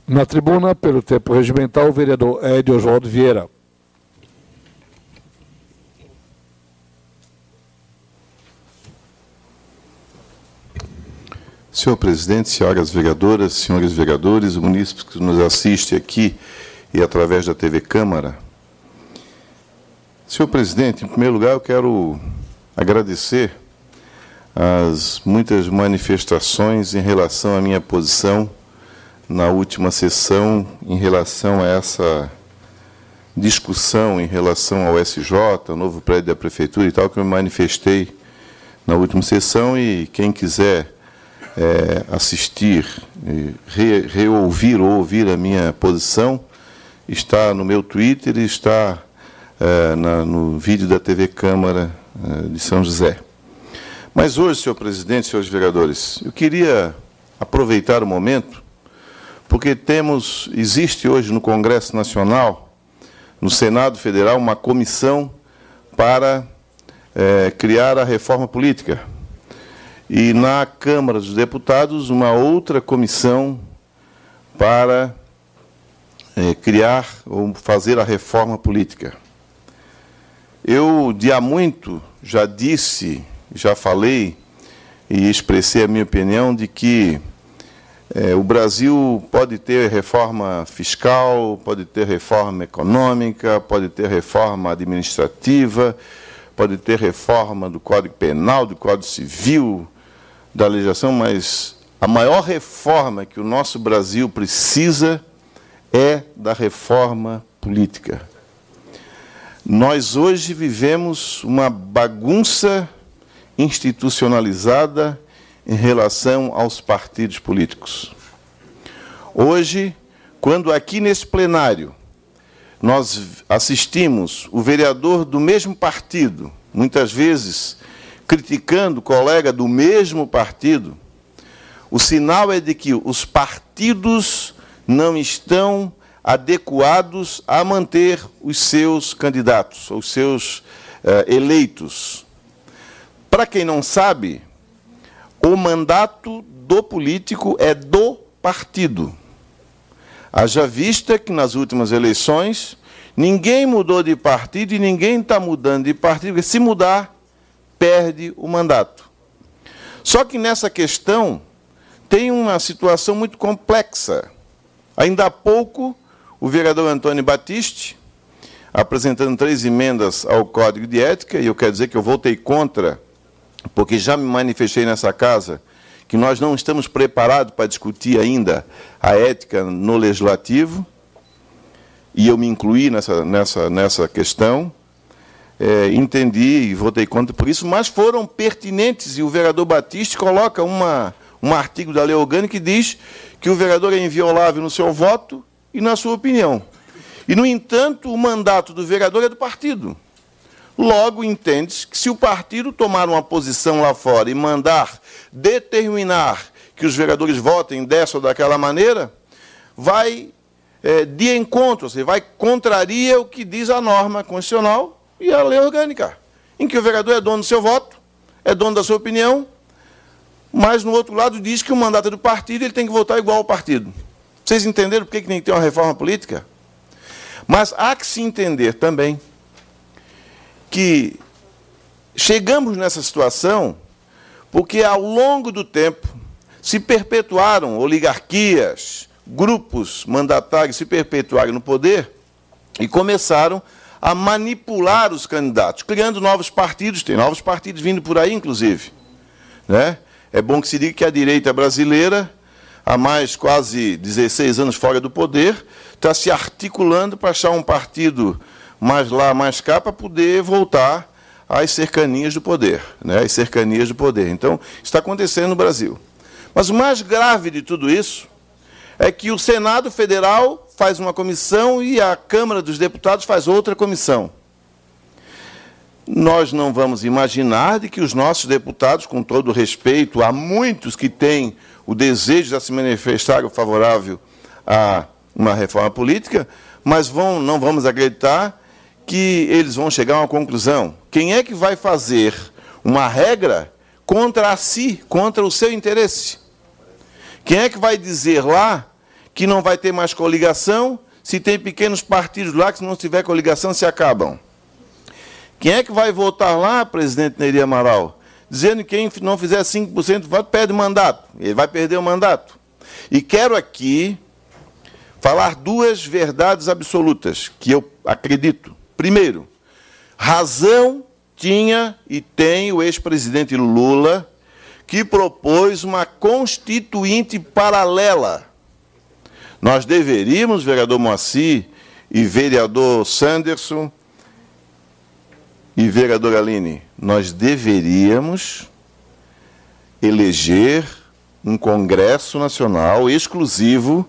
Na tribuna, pelo tempo regimental, o vereador Edio Oswaldo Vieira. Senhor presidente, senhoras vereadoras, senhores vereadores, munícipes que nos assistem aqui e através da TV Câmara. Senhor presidente, em primeiro lugar, eu quero agradecer as muitas manifestações em relação à minha posição na última sessão, em relação a essa discussão em relação ao SJ, o novo prédio da Prefeitura e tal, que eu me manifestei na última sessão, e quem quiser assistir, reouvir ou ouvir a minha posição, está no meu Twitter e está no vídeo da TV Câmara de São José. Mas hoje, senhor presidente, senhores vereadores, eu queria aproveitar o momento, porque existe hoje no Congresso Nacional, no Senado Federal, uma comissão para criar a reforma política. E na Câmara dos Deputados, uma outra comissão para criar ou fazer a reforma política. Eu, de há muito, já disse, já falei e expressei a minha opinião de que o Brasil pode ter reforma fiscal, pode ter reforma econômica, pode ter reforma administrativa, pode ter reforma do Código Penal, do Código Civil, da legislação, mas a maior reforma que o nosso Brasil precisa é da reforma política. Nós hoje vivemos uma bagunça institucionalizada em relação aos partidos políticos. Hoje, quando aqui nesse plenário nós assistimos o vereador do mesmo partido, muitas vezes criticando o colega do mesmo partido, o sinal é de que os partidos não estão adequados a manter os seus candidatos, os seus eleitos. Para quem não sabe, o mandato do político é do partido. Haja vista que nas últimas eleições ninguém mudou de partido e ninguém está mudando de partido, porque se mudar, perde o mandato. Só que nessa questão tem uma situação muito complexa. Ainda há pouco, o vereador Antônio Batiste, apresentando 3 emendas ao Código de Ética, e eu quero dizer que eu votei contra, porque já me manifestei nessa casa, que nós não estamos preparados para discutir ainda a ética no Legislativo, e eu me incluí nessa questão, entendi e votei contra por isso, mas foram pertinentes, e o vereador Batiste coloca um artigo da lei orgânica que diz que o vereador é inviolável no seu voto e na sua opinião. E, no entanto, o mandato do vereador é do partido. Logo, entende-se que se o partido tomar uma posição lá fora e mandar determinar que os vereadores votem dessa ou daquela maneira, vai de encontro, ou seja, contraria o que diz a norma constitucional e a lei orgânica, em que o vereador é dono do seu voto, é dono da sua opinião, mas, no outro lado, diz que o mandato é do partido e ele tem que votar igual ao partido. Vocês entenderam por que tem que ter uma reforma política? Mas há que se entender também que chegamos nessa situação porque, ao longo do tempo, se perpetuaram oligarquias, grupos mandatários se perpetuaram no poder e começaram a manipular os candidatos, criando novos partidos. Tem novos partidos vindo por aí, inclusive, né? É bom que se diga que a direita brasileira, há mais quase 16 anos fora do poder, está se articulando para achar um partido mais lá, mais cá, para poder voltar às cercanias do poder, né? Às cercanias do poder. Então, está acontecendo no Brasil. Mas o mais grave de tudo isso é que o Senado Federal faz uma comissão e a Câmara dos Deputados faz outra comissão. Nós não vamos imaginar de que os nossos deputados, com todo o respeito, há muitos que têm o desejo de se manifestar favorável a uma reforma política, mas não vamos acreditar que eles vão chegar a uma conclusão. Quem é que vai fazer uma regra contra si, contra o seu interesse? Quem é que vai dizer lá que não vai ter mais coligação, se tem pequenos partidos lá que, se não tiver coligação, se acabam. Quem é que vai votar lá, presidente Nery Amaral? Dizendo que quem não fizer 5% do voto perde o mandato. Ele vai perder o mandato. E quero aqui falar duas verdades absolutas, que eu acredito. Primeiro, razão tinha e tem o ex-presidente Lula, que propôs uma constituinte paralela. Nós deveríamos, vereador Moacir e vereador Sanderson e vereadora Aline, nós deveríamos eleger um Congresso Nacional exclusivo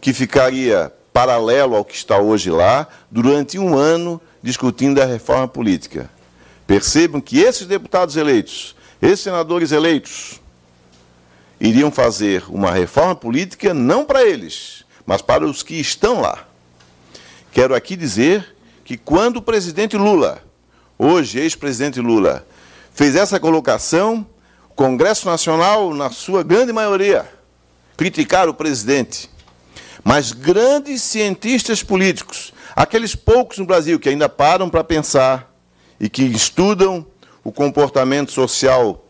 que ficaria paralelo ao que está hoje lá, durante um ano, discutindo a reforma política. Percebam que esses deputados eleitos, esses senadores eleitos, iriam fazer uma reforma política não para eles, mas para os que estão lá. Quero aqui dizer que quando o presidente Lula, hoje ex-presidente Lula, fez essa colocação, o Congresso Nacional, na sua grande maioria, criticaram o presidente. Mas grandes cientistas políticos, aqueles poucos no Brasil que ainda param para pensar e que estudam o comportamento social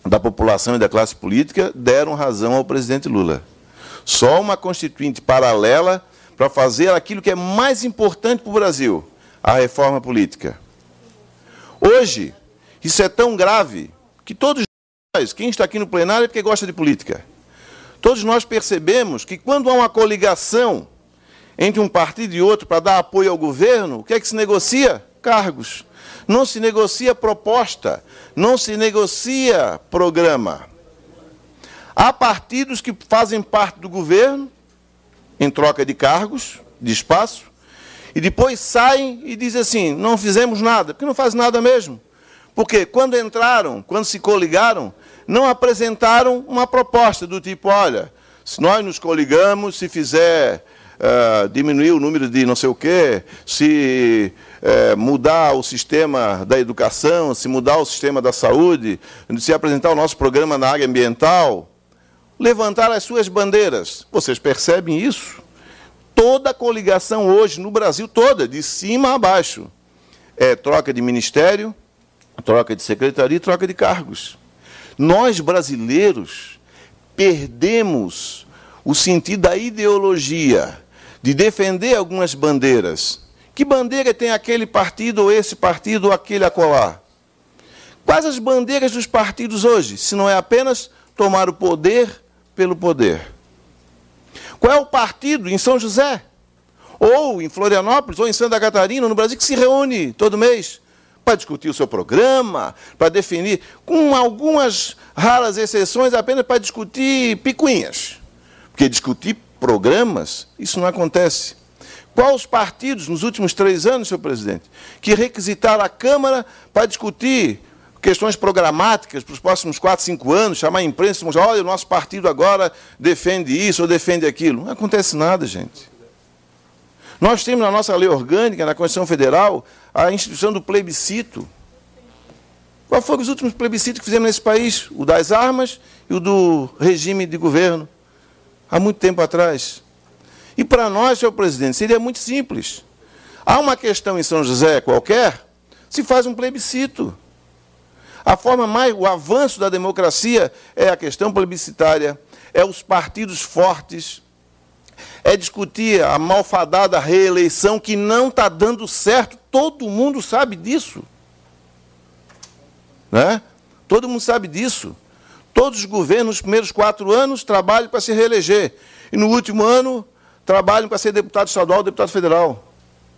da população e da classe política, deram razão ao presidente Lula. Só uma constituinte paralela para fazer aquilo que é mais importante para o Brasil, a reforma política. Hoje, isso é tão grave que todos nós, quem está aqui no plenário é porque gosta de política, todos nós percebemos que quando há uma coligação entre um partido e outro para dar apoio ao governo, o que é que se negocia? Cargos. Não se negocia proposta, não se negocia programa. Há partidos que fazem parte do governo em troca de cargos, de espaço, e depois saem e dizem assim, não fizemos nada, porque não faz nada mesmo. Porque quando entraram, quando se coligaram, não apresentaram uma proposta do tipo, olha, se nós nos coligamos, se fizer diminuir o número de não sei o quê, se mudar o sistema da educação, se mudar o sistema da saúde, se apresentar o nosso programa na área ambiental, levantar as suas bandeiras. Vocês percebem isso? Toda a coligação hoje, no Brasil toda, de cima a baixo, é troca de ministério, troca de secretaria e troca de cargos. Nós, brasileiros, perdemos o sentido da ideologia, de defender algumas bandeiras. Que bandeira tem aquele partido, ou esse partido, ou aquele acolá? Quais as bandeiras dos partidos hoje, se não é apenas tomar o poder pelo poder? Qual é o partido em São José, ou em Florianópolis, ou em Santa Catarina, no Brasil, que se reúne todo mês para discutir o seu programa, para definir, com algumas raras exceções, apenas para discutir picuinhas? Porque discutir programas, isso não acontece. Quais os partidos, nos últimos 3 anos, senhor presidente, que requisitaram a Câmara para discutir questões programáticas para os próximos 4, 5 anos, chamar a imprensa e mostrar, olha, o nosso partido agora defende isso ou defende aquilo? Não acontece nada, gente. Nós temos na nossa lei orgânica, na Constituição Federal, a instituição do plebiscito. Qual foram os últimos plebiscitos que fizemos nesse país? O das armas e o do regime de governo, há muito tempo atrás. E para nós, senhor presidente, seria muito simples. Há uma questão em São José qualquer, se faz um plebiscito. A forma mais, o avanço da democracia é a questão plebiscitária, é os partidos fortes, é discutir a malfadada reeleição que não está dando certo, todo mundo sabe disso. Né? Todo mundo sabe disso. Todos os governos, nos primeiros 4 anos, trabalham para se reeleger. E no último ano, trabalham para ser deputado estadual ou deputado federal.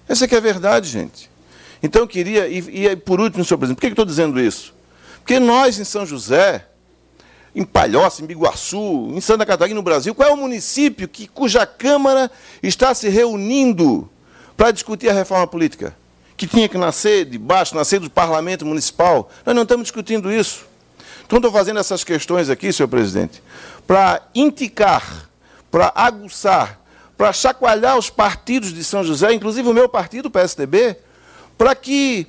Essa que é a verdade, gente. Então, eu queria, e por último, senhor presidente, por que eu estou dizendo isso? Porque nós, em São José, em Palhoça, em Biguaçu, em Santa Catarina, no Brasil, qual é o município cuja Câmara está se reunindo para discutir a reforma política? Que tinha que nascer de baixo, nascer do parlamento municipal. Nós não estamos discutindo isso. Então, estou fazendo essas questões aqui, senhor presidente, para indicar, para aguçar, para chacoalhar os partidos de São José, inclusive o meu partido, o PSDB, para que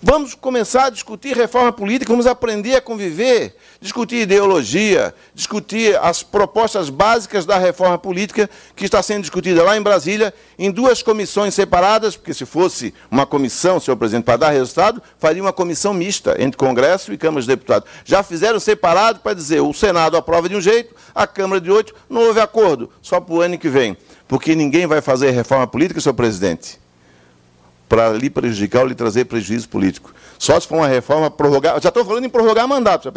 Vamos começar a discutir reforma política, vamos aprender a conviver, discutir ideologia, discutir as propostas básicas da reforma política que está sendo discutida lá em Brasília, em 2 comissões separadas, porque se fosse uma comissão, senhor presidente, para dar resultado, faria uma comissão mista entre Congresso e Câmara dos Deputados. Já fizeram separado para dizer, o Senado aprova de um jeito, a Câmara de outro, não houve acordo, só para o ano que vem. Porque ninguém vai fazer reforma política, senhor presidente, para lhe prejudicar ou lhe trazer prejuízo político. Só se for uma reforma prorrogar, já estou falando em prorrogar mandato, já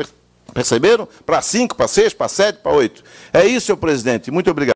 perceberam? Para 5, para 6, para 7, para 8. É isso, senhor presidente. Muito obrigado.